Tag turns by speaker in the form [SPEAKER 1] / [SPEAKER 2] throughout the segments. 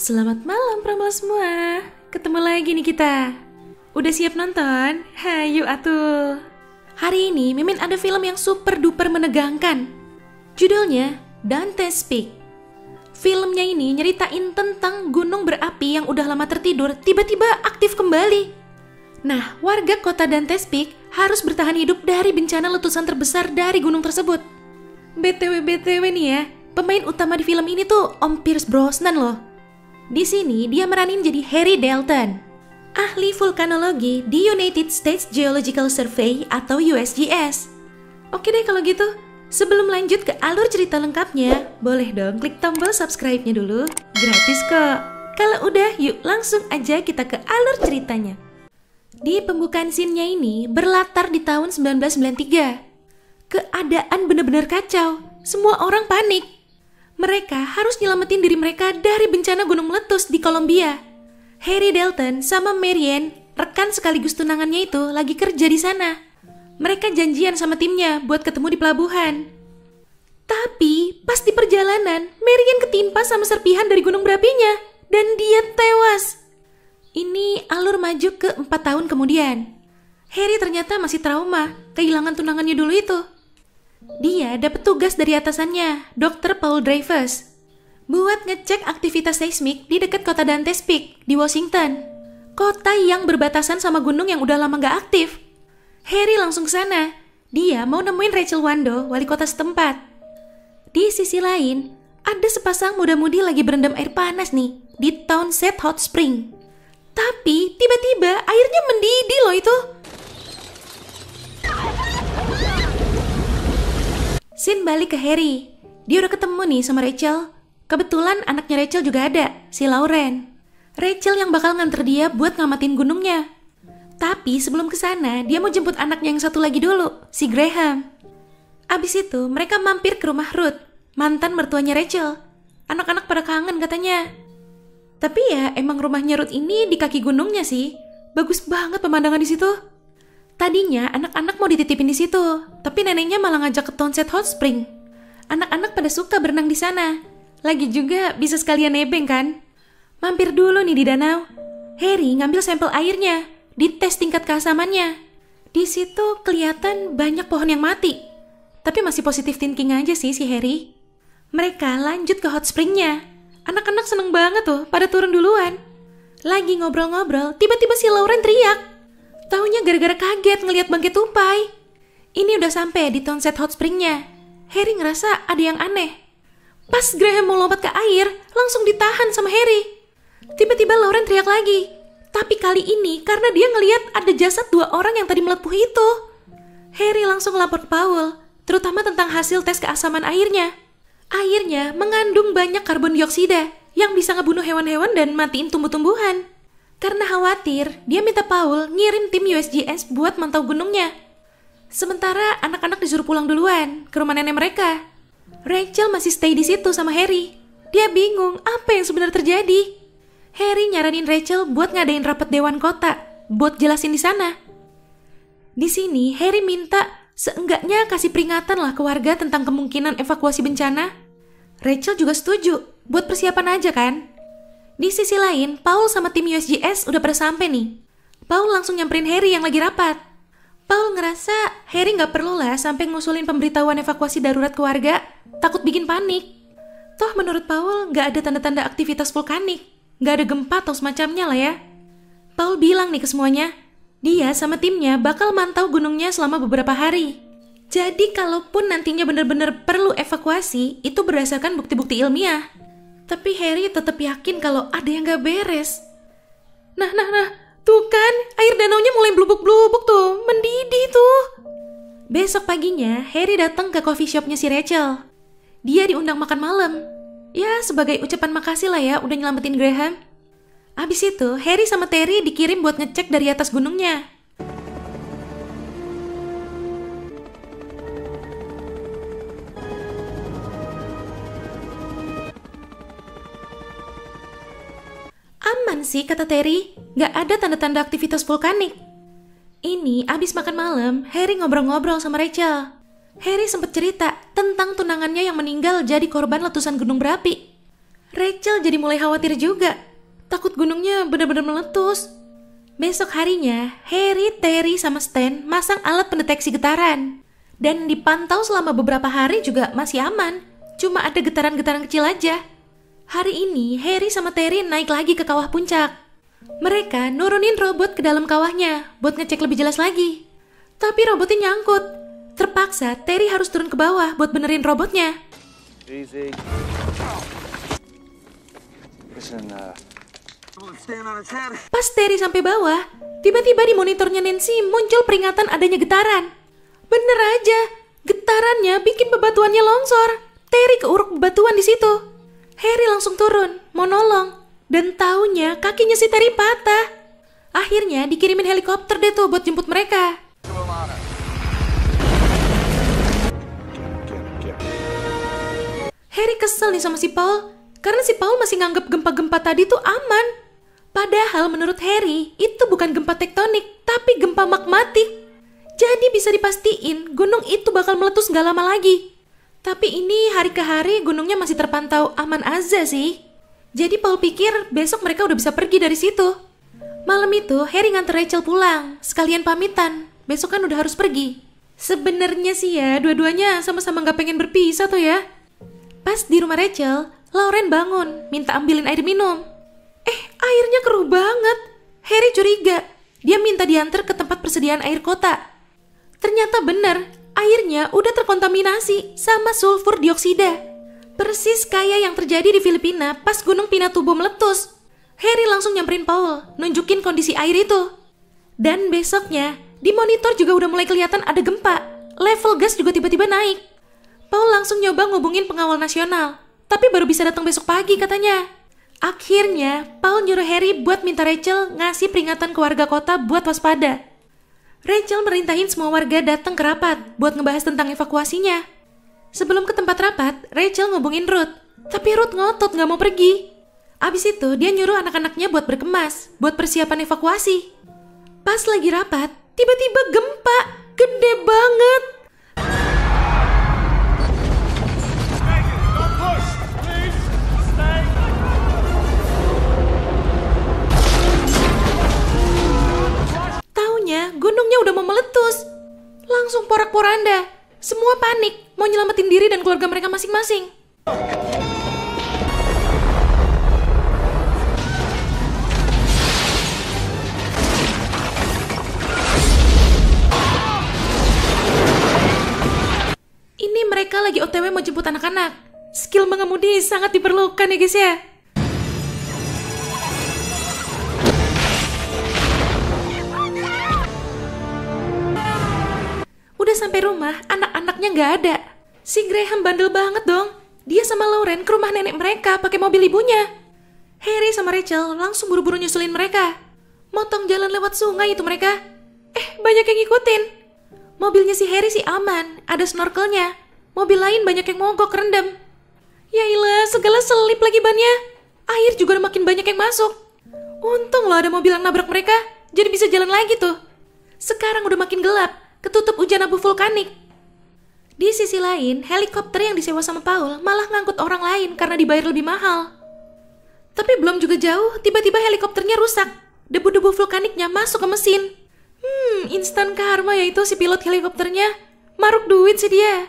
[SPEAKER 1] Selamat malam pramuka semua. Ketemu lagi nih kita. Udah siap nonton? Hayu atuh. Hari ini Mimin ada film yang super duper menegangkan. Judulnya Dante's Peak. Filmnya ini nyeritain tentang gunung berapi yang udah lama tertidur tiba-tiba aktif kembali. Nah, warga kota Dante's Peak harus bertahan hidup dari bencana letusan terbesar dari gunung tersebut. BTW nih ya, pemain utama di film ini tuh Om Pierce Brosnan loh. Di sini dia meranin jadi Harry Dalton, ahli vulkanologi di United States Geological Survey atau USGS. Oke deh kalau gitu, sebelum lanjut ke alur cerita lengkapnya, boleh dong klik tombol subscribe-nya dulu, gratis kok. Kalau udah, yuk langsung aja kita ke alur ceritanya. Di pembukaan scene-nya ini berlatar di tahun 1993. Keadaan bener-bener kacau, semua orang panik. Mereka harus nyelamatin diri mereka dari bencana gunung meletus di Kolombia. Harry Dalton sama Marianne, rekan sekaligus tunangannya itu lagi kerja di sana. Mereka janjian sama timnya buat ketemu di pelabuhan. Tapi pas di perjalanan, Marianne ketimpa sama serpihan dari gunung berapinya dan dia tewas. Ini alur maju ke 4 tahun kemudian. Harry ternyata masih trauma, kehilangan tunangannya dulu itu. Dia dapat tugas dari atasannya, Dr. Paul Dreyfus, buat ngecek aktivitas seismik di dekat kota Dante's Peak di Washington, kota yang berbatasan sama gunung yang udah lama gak aktif. Harry langsung ke sana. Dia mau nemuin Rachel Wando, wali kota setempat. Di sisi lain, ada sepasang muda-mudi lagi berendam air panas nih di Townsend Hot Spring. Tapi tiba-tiba airnya mendidih loh itu. Scene balik ke Harry. Dia udah ketemu nih sama Rachel. Kebetulan anaknya Rachel juga ada, si Lauren. Rachel yang bakal nganter dia buat ngamatin gunungnya. Tapi sebelum kesana, dia mau jemput anaknya yang satu lagi dulu, si Graham. Abis itu mereka mampir ke rumah Ruth, mantan mertuanya Rachel. Anak-anak pada kangen katanya. Tapi ya emang rumahnya Ruth ini di kaki gunungnya sih. Bagus banget pemandangan di situ. Tadinya anak-anak mau dititipin di situ, tapi neneknya malah ngajak ke Townsend Hot Spring. Anak-anak pada suka berenang di sana. Lagi juga bisa sekalian nebeng kan? Mampir dulu nih di danau. Harry ngambil sampel airnya, dites tingkat keasamannya. Di situ kelihatan banyak pohon yang mati. Tapi masih positive thinking aja sih si Harry. Mereka lanjut ke hot springnya. Anak-anak seneng banget tuh, pada turun duluan. Lagi ngobrol-ngobrol, tiba-tiba si Lauren teriak. Taunya gara-gara kaget ngelihat bangkai tupai. Ini udah sampai di Townsend Hot Spring-nya. Harry ngerasa ada yang aneh. Pas Graham mau lompat ke air, langsung ditahan sama Harry. Tiba-tiba Lauren teriak lagi. Tapi kali ini karena dia ngelihat ada jasad 2 orang yang tadi melepuh itu. Harry langsung lapor ke Paul, terutama tentang hasil tes keasaman airnya. Airnya mengandung banyak karbon dioksida yang bisa ngebunuh hewan-hewan dan matiin tumbuh-tumbuhan. Karena khawatir, dia minta Paul ngirim tim USGS buat mantau gunungnya. Sementara anak-anak disuruh pulang duluan ke rumah nenek mereka. Rachel masih stay di situ sama Harry. Dia bingung apa yang sebenarnya terjadi. Harry nyaranin Rachel buat ngadain rapat dewan kota buat jelasin di sana. Di sini Harry minta seenggaknya kasih peringatan lah ke warga tentang kemungkinan evakuasi bencana. Rachel juga setuju buat persiapan aja kan. Di sisi lain, Paul sama tim USGS udah pada sampai nih. Paul langsung nyamperin Harry yang lagi rapat. Paul ngerasa Harry gak perlu lah sampai ngusulin pemberitahuan evakuasi darurat ke warga, takut bikin panik. Toh menurut Paul gak ada tanda-tanda aktivitas vulkanik, gak ada gempa atau semacamnya lah ya. Paul bilang nih ke semuanya, dia sama timnya bakal mantau gunungnya selama beberapa hari. Jadi kalaupun nantinya bener-bener perlu evakuasi, itu berdasarkan bukti-bukti ilmiah. Tapi Harry tetap yakin kalau ada yang gak beres. Nah, tuh kan, air danaunya mulai blubuk-blubuk tuh, mendidih tuh. Besok paginya, Harry datang ke coffee shopnya si Rachel. Dia diundang makan malam. Ya, sebagai ucapan makasih lah ya udah nyelamatin Graham. Abis itu, Harry sama Terry dikirim buat ngecek dari atas gunungnya. Aman sih kata Terry, gak ada tanda-tanda aktivitas vulkanik. Ini abis makan malam, Harry ngobrol-ngobrol sama Rachel. Harry sempat cerita tentang tunangannya yang meninggal jadi korban letusan gunung berapi. Rachel jadi mulai khawatir juga. Takut gunungnya benar-benar meletus. Besok harinya, Harry, Terry, sama Stan masang alat pendeteksi getaran. Dan dipantau selama beberapa hari juga masih aman. Cuma ada getaran-getaran kecil aja. Hari ini, Harry sama Terry naik lagi ke kawah puncak. Mereka nurunin robot ke dalam kawahnya buat ngecek lebih jelas lagi. Tapi robotnya nyangkut. Terpaksa Terry harus turun ke bawah buat benerin robotnya.
[SPEAKER 2] Easy. Listen,
[SPEAKER 1] Pas Terry sampai bawah, tiba-tiba di monitornya Nancy muncul peringatan adanya getaran. Bener aja, getarannya bikin bebatuannya longsor. Terry keuruk bebatuan di situ. Harry langsung turun, mau nolong. Dan taunya kakinya si Terry patah. Akhirnya dikirimin helikopter deh tuh buat jemput mereka. Harry kesel nih sama si Paul, karena si Paul masih nganggep gempa-gempa tadi tuh aman. Padahal menurut Harry, itu bukan gempa tektonik, tapi gempa magmatik. Jadi bisa dipastiin gunung itu bakal meletus gak lama lagi. Tapi ini hari ke hari gunungnya masih terpantau aman aja sih. Jadi Paul pikir besok mereka udah bisa pergi dari situ. Malam itu Harry nganter Rachel pulang, sekalian pamitan. Besok kan udah harus pergi. Sebenarnya sih ya, dua-duanya sama-sama gak pengen berpisah tuh ya. Pas di rumah Rachel, Lauren bangun, minta ambilin air minum. Airnya keruh banget. Harry curiga. Dia minta diantar ke tempat persediaan air kota. Ternyata bener, airnya udah terkontaminasi sama sulfur dioksida. Persis kayak yang terjadi di Filipina pas gunung Pinatubo meletus. Harry langsung nyamperin Paul, nunjukin kondisi air itu. Dan besoknya, di monitor juga udah mulai kelihatan ada gempa. Level gas juga tiba-tiba naik. Paul langsung nyoba ngubungin pengawal nasional, tapi baru bisa datang besok pagi katanya. Akhirnya, Paul nyuruh Harry buat minta Rachel ngasih peringatan ke warga kota buat waspada. Rachel merintahin semua warga datang ke rapat buat ngebahas tentang evakuasinya. Sebelum ke tempat rapat, Rachel ngubungin Ruth, tapi Ruth ngotot gak mau pergi. Abis itu, dia nyuruh anak-anaknya buat berkemas, buat persiapan evakuasi. Pas lagi rapat, tiba-tiba gempa, gede banget. Gunungnya udah mau meletus. Langsung porak-poranda. Semua panik, mau nyelamatin diri dan keluarga mereka masing-masing. Ini mereka lagi OTW mau jemput anak-anak. Skill mengemudi sangat diperlukan ya guys ya. Udah sampai rumah, anak-anaknya nggak ada. Si Graham bandel banget dong. Dia sama Lauren ke rumah nenek mereka pakai mobil ibunya. Harry sama Rachel langsung buru-buru nyusulin mereka. Motong jalan lewat sungai itu mereka. Banyak yang ngikutin. Mobilnya si Harry sih aman, ada snorkelnya. Mobil lain banyak yang mogok rendem. Yailah, segala selip lagi bannya. Air juga udah makin banyak yang masuk. Untung loh ada mobil yang nabrak mereka, jadi bisa jalan lagi tuh. Sekarang udah makin gelap, ketutup hujan abu vulkanik. Di sisi lain, helikopter yang disewa sama Paul malah ngangkut orang lain karena dibayar lebih mahal. Tapi belum juga jauh, tiba-tiba helikopternya rusak. Debu-debu vulkaniknya masuk ke mesin. Instan karma ya itu si pilot helikopternya. Maruk duit sih dia.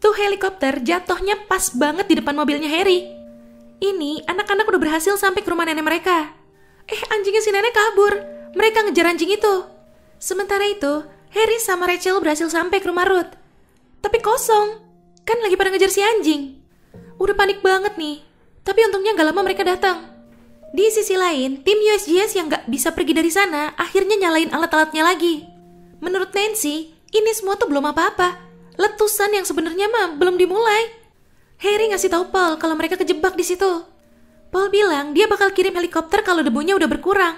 [SPEAKER 1] Tuh helikopter jatuhnya pas banget di depan mobilnya Harry. Ini anak-anak udah berhasil sampai ke rumah nenek mereka. Anjingnya si nenek kabur. Mereka ngejar anjing itu. Sementara itu, Harry sama Rachel berhasil sampai ke rumah Ruth. Tapi kosong. Kan lagi pada ngejar si anjing. Udah panik banget nih. Tapi untungnya gak lama mereka datang. Di sisi lain, tim USGS yang gak bisa pergi dari sana akhirnya nyalain alat-alatnya lagi. Menurut Nancy, ini semua tuh belum apa-apa. Letusan yang sebenarnya mah belum dimulai. Harry ngasih tahu Paul kalau mereka kejebak di situ. Paul bilang dia bakal kirim helikopter kalau debunya udah berkurang.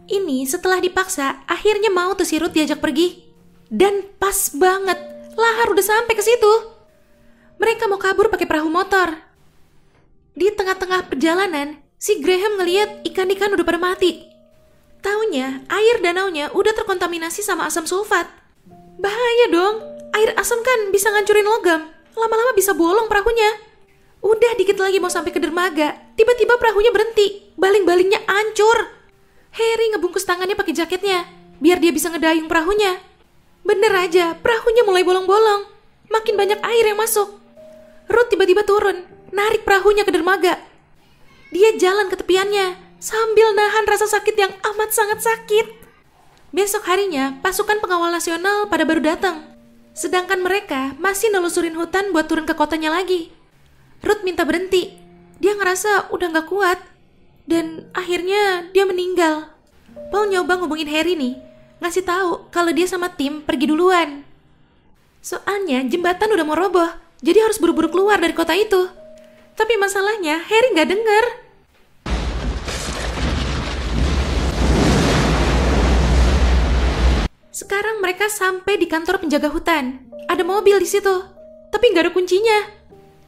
[SPEAKER 1] Ini setelah dipaksa, akhirnya mau tuh si Ruth diajak pergi. Dan pas banget, lahar udah sampai ke situ. Mereka mau kabur pakai perahu motor. Di tengah-tengah perjalanan, si Graham ngeliat ikan-ikan udah pada mati. Taunya, air danaunya udah terkontaminasi sama asam sulfat. Bahaya dong, air asam kan bisa ngancurin logam. Lama-lama bisa bolong perahunya. Udah dikit lagi mau sampai ke dermaga, tiba-tiba perahunya berhenti, baling-balingnya hancur. Harry ngebungkus tangannya pakai jaketnya, biar dia bisa ngedayung perahunya. Bener aja, perahunya mulai bolong-bolong. Makin banyak air yang masuk. Ruth tiba-tiba turun, narik perahunya ke dermaga. Dia jalan ke tepiannya, sambil nahan rasa sakit yang amat sangat sakit. Besok harinya, pasukan pengawal nasional pada baru datang. Sedangkan mereka masih nelusurin hutan buat turun ke kotanya lagi. Ruth minta berhenti. Dia ngerasa udah gak kuat. Dan akhirnya dia meninggal. Paul nyoba ngubungin Harry nih, ngasih tahu kalau dia sama tim pergi duluan. Soalnya jembatan udah mau roboh, jadi harus buru-buru keluar dari kota itu. Tapi masalahnya Harry gak denger. Sekarang mereka sampai di kantor penjaga hutan. Ada mobil di situ, tapi gak ada kuncinya.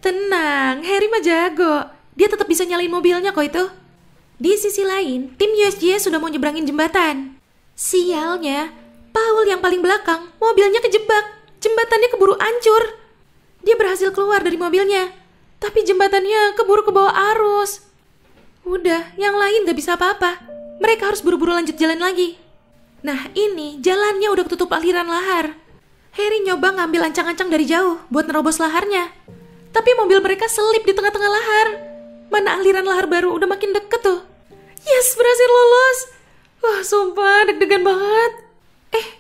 [SPEAKER 1] Tenang, Harry mah jago. Dia tetap bisa nyalain mobilnya kok itu. Di sisi lain, tim USJ sudah mau nyebrangin jembatan. Sialnya, Paul yang paling belakang, mobilnya kejebak. Jembatannya keburu hancur. Dia berhasil keluar dari mobilnya, tapi jembatannya keburu kebawa arus. Udah, yang lain gak bisa apa-apa. Mereka harus buru-buru lanjut jalan lagi. Nah ini, jalannya udah ketutup aliran lahar. Harry nyoba ngambil ancang-ancang dari jauh buat nerobos laharnya. Tapi mobil mereka selip di tengah-tengah lahar. Mana aliran lahar baru udah makin deket tuh. Yes, berhasil lolos. Wah, sumpah deg-degan banget.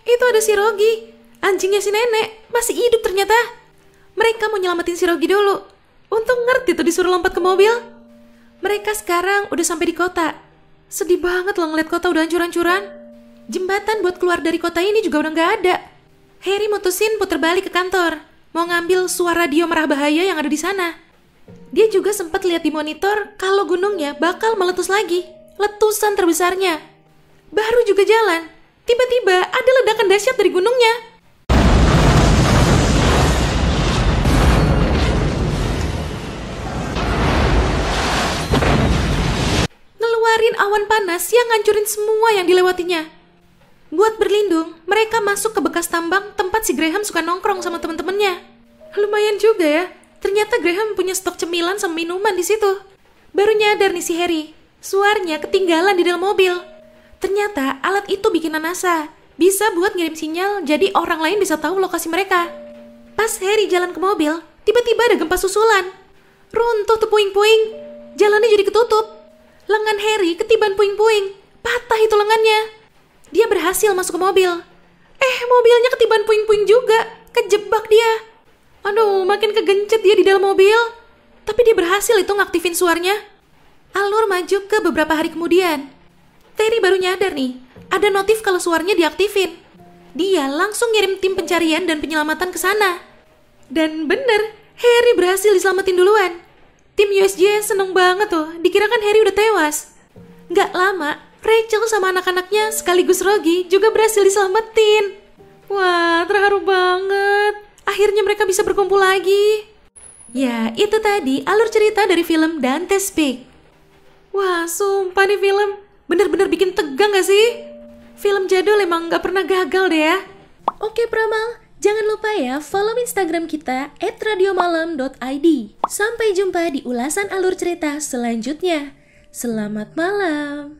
[SPEAKER 1] Itu ada si Rogi. Anjingnya si nenek, masih hidup ternyata. Mereka mau nyelamatin si Rogi dulu. Untung ngerti tuh disuruh lompat ke mobil. Mereka sekarang udah sampai di kota. Sedih banget loh ngeliat kota udah hancur-hancuran. Jembatan buat keluar dari kota ini juga udah gak ada. Harry mutusin puter balik ke kantor. Mau ngambil suara radio merah bahaya yang ada di sana. Dia juga sempat lihat di monitor kalau gunungnya bakal meletus lagi. Letusan terbesarnya. Baru juga jalan, tiba-tiba ada ledakan dahsyat dari gunungnya. Ngeluarin awan panas yang ngancurin semua yang dilewatinya. Buat berlindung, mereka masuk ke bekas tambang tempat si Graham suka nongkrong sama temen-temennya. Lumayan juga ya, ternyata Graham punya stok cemilan sama minuman di situ. Baru nyadar nih si Harry, suaranya ketinggalan di dalam mobil. Ternyata alat itu bikinan NASA, bisa buat ngirim sinyal jadi orang lain bisa tahu lokasi mereka. Pas Harry jalan ke mobil, tiba-tiba ada gempa susulan. Runtuh tuh puing-puing, jalannya jadi ketutup. Lengan Harry ketiban puing-puing, patah itu lengannya. Dia berhasil masuk ke mobil. Mobilnya ketiban puing-puing juga, kejebak dia. Aduh, makin kegencet dia di dalam mobil. Tapi dia berhasil itu ngaktifin suaranya. Alur maju ke beberapa hari kemudian. Terry baru nyadar nih, ada notif kalau suaranya diaktifin. Dia langsung ngirim tim pencarian dan penyelamatan ke sana. Dan bener, Harry berhasil diselamatin duluan. Tim USJ seneng banget tuh, dikirakan Harry udah tewas. Gak lama, Rachel sama anak-anaknya sekaligus Rogi juga berhasil diselamatin. Wah, terharu banget. Akhirnya mereka bisa berkumpul lagi. Ya, itu tadi alur cerita dari film Dante's Peak. Wah, sumpah nih film bener-bener bikin tegang gak sih? Film jadul emang gak pernah gagal deh ya. Oke Pramal, jangan lupa ya follow Instagram kita @radiomalam.id. Sampai jumpa di ulasan alur cerita selanjutnya. Selamat malam.